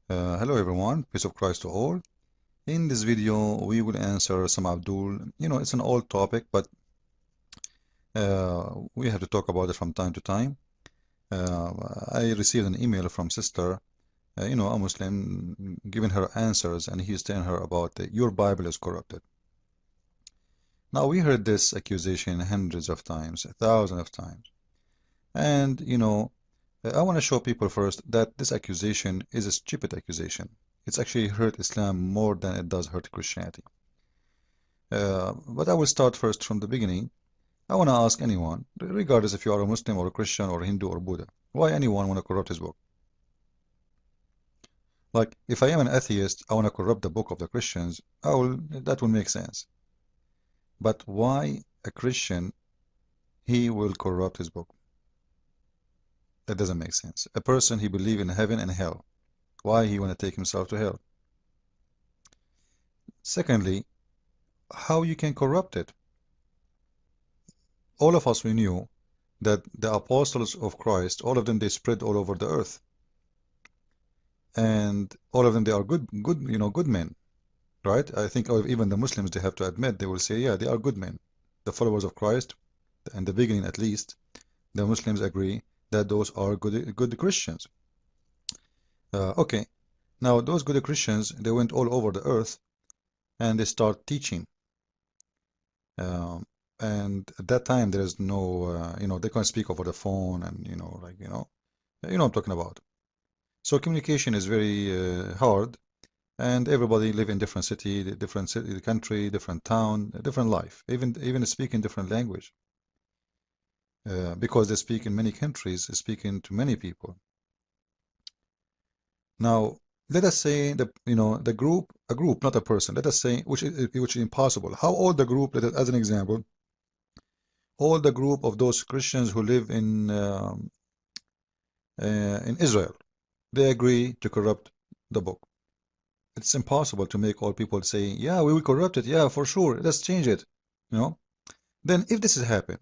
Hello everyone, peace of Christ to all. In this video, we will answer some Abdul. It's an old topic, but we have to talk about it from time to time. I received an email from sister, a Muslim, giving her answers, and he's telling her about your Bible is corrupted. Now, we heard this accusation hundreds of times, thousands of times. And, I want to show people first that this accusation is a stupid accusation. It's actually hurt Islam more than it does hurt Christianity. But I will start first from the beginning. I want to ask anyone, regardless if you are a Muslim or a Christian or a Hindu or Buddha, why anyone want to corrupt his book? Like, if I am an atheist, I want to corrupt the book of the Christians, that will make sense. But why a Christian, he will corrupt his book? That doesn't make sense. A person, he believes in heaven and hell. Why he want to take himself to hell? Secondly, how you can corrupt it? All of us, we knew that the apostles of Christ, all of them, they spread all over the earth. And all of them, they are good men, right? I think even the Muslims, they have to admit, they will say, yeah, they are good men. The followers of Christ, in the beginning at least, the Muslims agree that those are good Christians. Okay, now those good Christians, they went all over the earth and they start teaching. And at that time there is no, they can't speak over the phone and, I'm talking about. So communication is very hard, and everybody live in different city, country, different town, different life, even speaking different language. Because they speak in many countries, speaking to many people. Now, let us say a group, not a person. Let us say which is impossible. How old the group? As an example, all the group of those Christians who live in Israel, they agree to corrupt the book. It's impossible to make all people say, yeah, we will corrupt it. Yeah, for sure. Let's change it. Then if this has happened,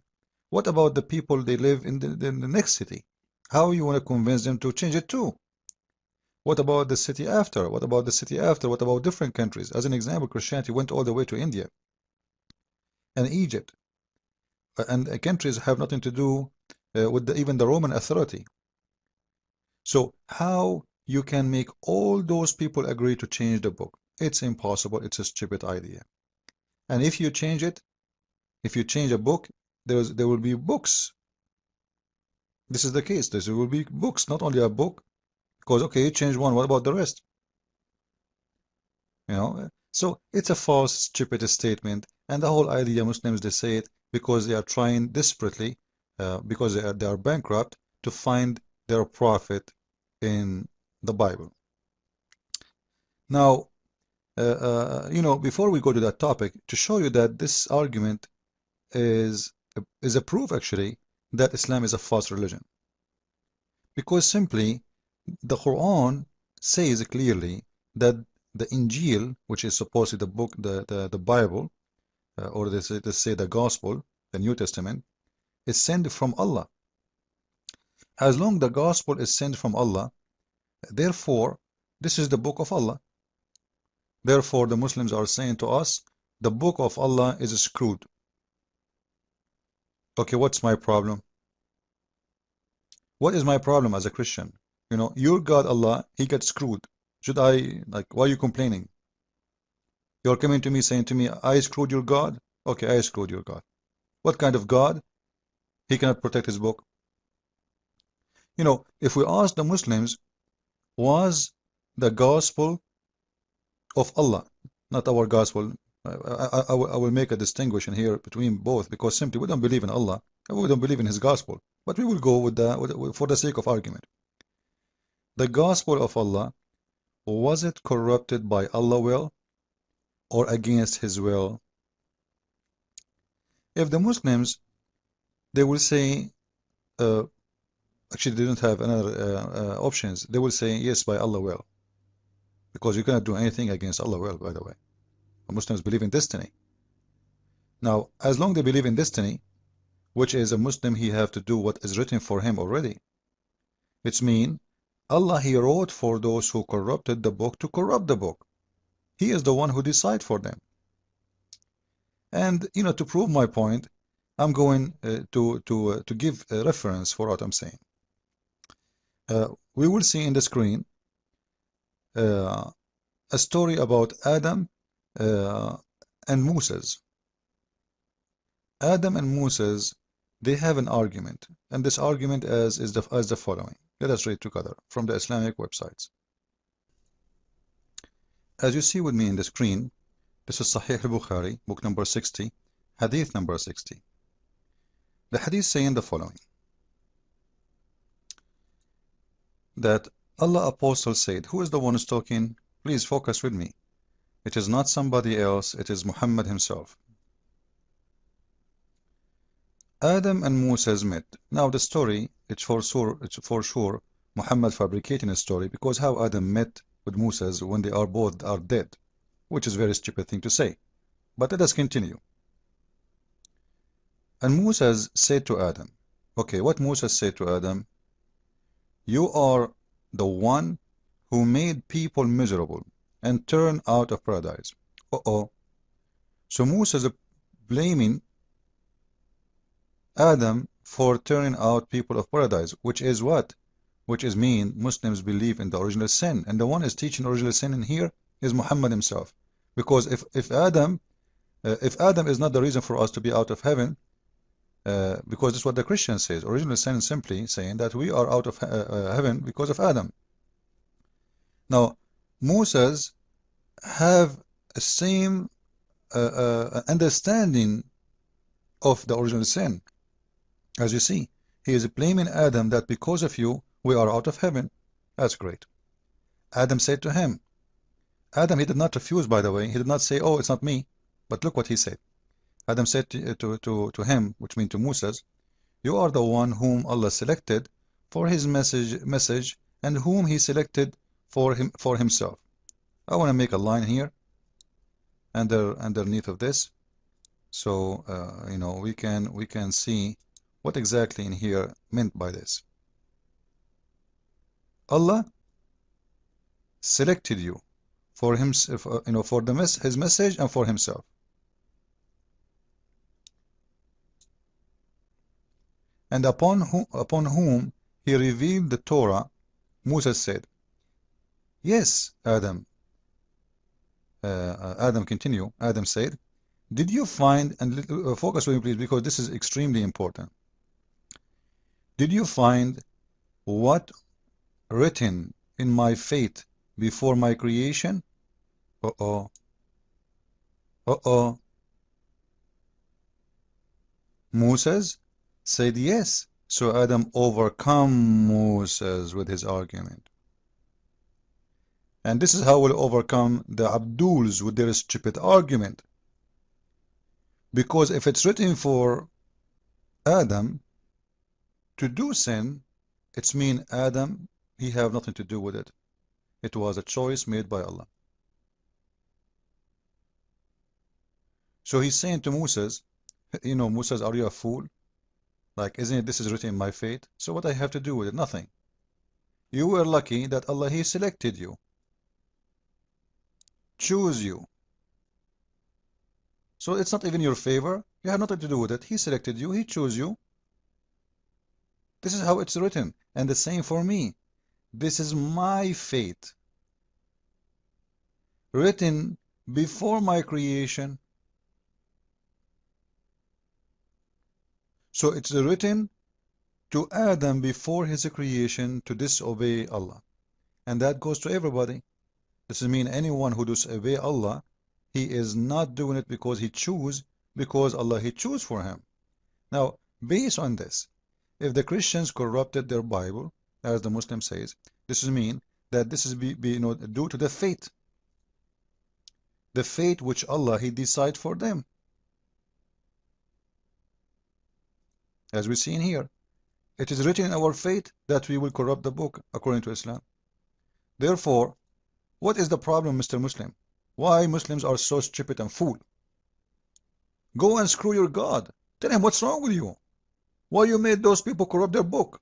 what about the people they live in the next city? How you want to convince them to change it too? What about the city after? What about the city after? What about different countries? As an example, Christianity went all the way to India and Egypt. And countries have nothing to do with even the Roman authority. So how you can make all those people agree to change the book? It's impossible. It's a stupid idea. And if you change it, if you change a book, there will be books. This is the case. There will be books, not only a book. Because, okay, you change one, what about the rest? So it's a false, stupid statement. And the whole idea, Muslims, they say it because they are trying desperately, because they are bankrupt, to find their profit in the Bible. Now, before we go to that topic, to show you that this argument is a proof, actually, that Islam is a false religion. Because simply, the Quran says clearly that the Injil, which is supposedly the book, the Bible, or they say the Gospel, the New Testament, is sent from Allah. As long the Gospel is sent from Allah, therefore, this is the book of Allah. Therefore, the Muslims are saying to us, the book of Allah is screwed. Okay, what's my problem? What is my problem as a Christian? Your God, Allah, he gets screwed. Why are you complaining? You're coming to me saying to me, I screwed your God? Okay, I screwed your God. What kind of God? He cannot protect his book. If we ask the Muslims, was the gospel of Allah, not our gospel, I will make a distinction here between both, because simply we don't believe in Allah, and we don't believe in his gospel, but we will go with for the sake of argument. The gospel of Allah, was it corrupted by Allah's will or against his will? If the Muslims, they will say, actually they don't have another options, they will say yes, by Allah's will, because you cannot do anything against Allah's will, by the way. The Muslims believe in destiny. Now, as long as they believe in destiny, which is a Muslim, he have to do what is written for him already. It means Allah, He wrote for those who corrupted the book to corrupt the book. He is the one who decides for them. And to prove my point, I'm going to give a reference for what I'm saying. We will see in the screen a story about Adam and Moses. Adam and Moses, they have an argument, and this argument is the following. Let us read together from the Islamic websites. As you see with me in the screen, this is Sahih al-Bukhari, book number 60, hadith number 60. The hadith saying the following, that Allah Apostle said, who is the one who's talking? Please focus with me. It is not somebody else, it is Muhammad himself. Adam and Moses met. Now the story, it's for sure Muhammad fabricating a story, because how Adam met with Moses when they are both dead, which is a very stupid thing to say. But let us continue. And Moses said to Adam, okay, what Moses said to Adam? You are the one who made people miserable and turned out of paradise. So Moses is blaming Adam for turning out people of paradise, which is what? Which is mean Muslims believe in the original sin, and the one is teaching original sin in here is Muhammad himself. Because if Adam is not the reason for us to be out of heaven, because that's what the Christian says, original sin is simply saying that we are out of heaven because of Adam. Now Moses have the same understanding of the original sin. As you see, he is blaming Adam that because of you, we are out of heaven. That's great. Adam said to him, Adam, he did not refuse, by the way. He did not say, oh, it's not me. But look what he said. Adam said to him, which means to Moses, you are the one whom Allah selected for his message and whom he selected for himself. I want to make a line here underneath of this, so we can see what exactly in here meant by this. Allah selected you for himself, for his message and for himself. And upon whom he revealed the Torah, Moses said, yes, Adam. Adam said, did you find, and focus with me please, because this is extremely important. Did you find what written in my fate before my creation? Moses said yes. So Adam overcome Moses with his argument. And this is how we'll overcome the Abduls with their stupid argument. Because if it's written for Adam to do sin, it's mean Adam, he have nothing to do with it. It was a choice made by Allah. So he's saying to Moses, Moses, are you a fool? Like, isn't it, this is written in my fate? So what I have to do with it? Nothing. You were lucky that Allah, He selected you. Choose you. So it's not even your favor. You have nothing to do with it. He selected you. He chose you. This is how it's written. And the same for me. This is my fate. Written before my creation. So it's written to Adam before his creation to disobey Allah. And that goes to everybody. This means anyone who disobey Allah, he is not doing it because he choose, because Allah He choose for him. Now, based on this, if the Christians corrupted their Bible, as the Muslim says, this is mean that this is due to the fate which Allah He decide for them. As we see in here, it is written in our fate that we will corrupt the book according to Islam. Therefore, what is the problem, Mr. Muslim? Why Muslims are so stupid and fool? Go and screw your God. Tell him what's wrong with you. Why you made those people corrupt their book?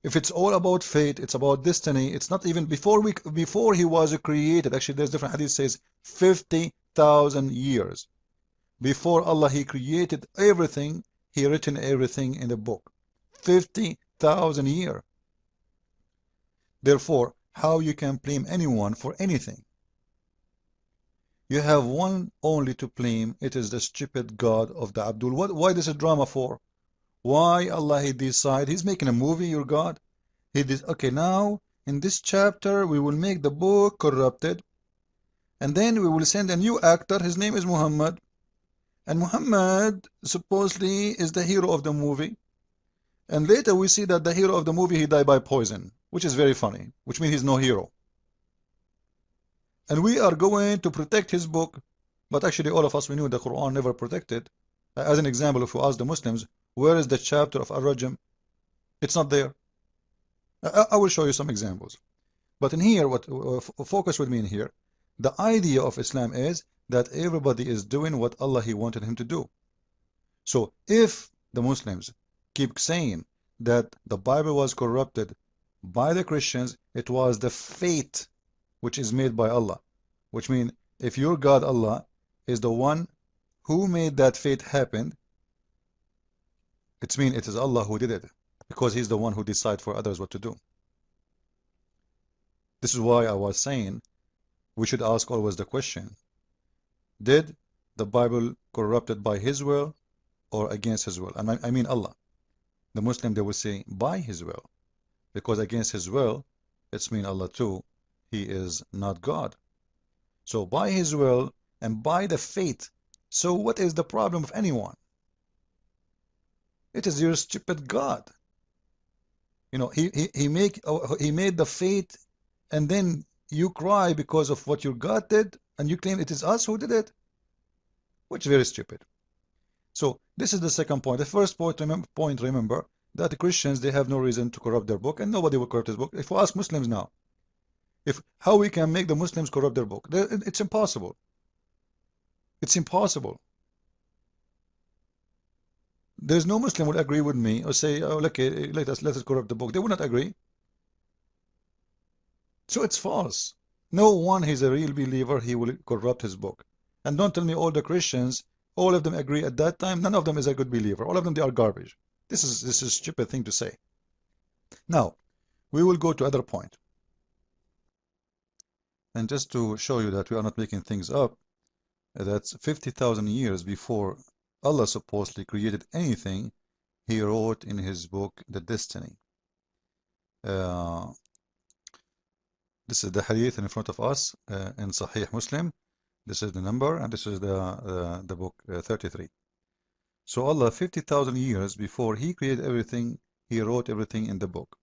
If it's all about fate, it's about destiny, it's not even before he was created. Actually, there's different hadith says 50,000 years. Before Allah, He created everything, He written everything in the book. 50,000 years. Therefore, how you can blame anyone for anything? You have one only to blame. It is the stupid God of the Abdul. Why this is drama for? Why Allah He decide? He's making a movie, your God. He did. Okay, now in this chapter we will make the book corrupted, and then we will send a new actor. His name is Muhammad. And Muhammad supposedly is the hero of the movie. And later we see that the hero of the movie, he died by poison, which is very funny, which means he's no hero. And we are going to protect his book, but actually all of us, we knew the Quran never protected. As an example, if we ask the Muslims, where is the chapter of Ar-Rajm? It's not there. I will show you some examples. But in here, focus with me in here, the idea of Islam is that everybody is doing what Allah He wanted him to do. So if the Muslims keep saying that the Bible was corrupted by the Christians, it was the fate which is made by Allah. Which means if your God Allah is the one who made that fate happen, it means it is Allah who did it, because He's the one who decides for others what to do. This is why I was saying we should ask always the question, did the Bible corrupted by His will or against His will? And I mean Allah. The Muslim, they will say by His will, because against His will, it's mean Allah too, He is not God. So by His will and by the fate. So what is the problem of anyone? It is your stupid God. You know, he made the fate, and then you cry because of what your God did, and you claim it is us who did it, which is very stupid. So this is the second point. The first point, remember that the Christians, they have no reason to corrupt their book, and nobody will corrupt his book. If we ask Muslims now, how we can make the Muslims corrupt their book, it's impossible. It's impossible. There's no Muslim would agree with me or say, oh, okay, let us corrupt the book. They would not agree. So it's false. No one is a real believer, he will corrupt his book. And don't tell me all the Christians, all of them agree at that time. None of them is a good believer. All of them, they are garbage. This is a stupid thing to say. Now, we will go to other point. And just to show you that we are not making things up, that's 50,000 years before Allah supposedly created anything, He wrote in His book the destiny. This is the hadith in front of us in Sahih Muslim. This is the number, and this is the book 33. So Allah, 50,000 years before He created everything, He wrote everything in the book.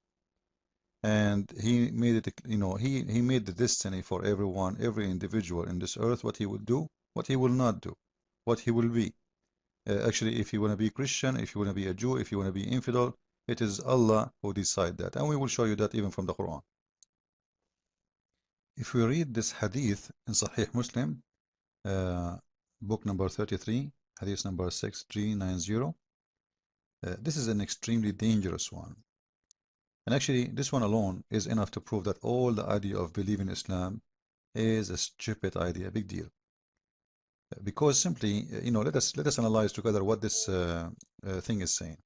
And He made it, you know, He made the destiny for everyone, every individual in this earth, what he will do, what he will not do, what he will be. Actually, if you want to be Christian, if you want to be a Jew, if you want to be infidel, it is Allah who decides that. And we will show you that even from the Quran. If we read this hadith in Sahih Muslim, book number 33, hadith number 6390, this is an extremely dangerous one. And actually, this one alone is enough to prove that all the idea of believing Islam is a stupid idea, a big deal. Because simply, you know, let us analyze together what this thing is saying.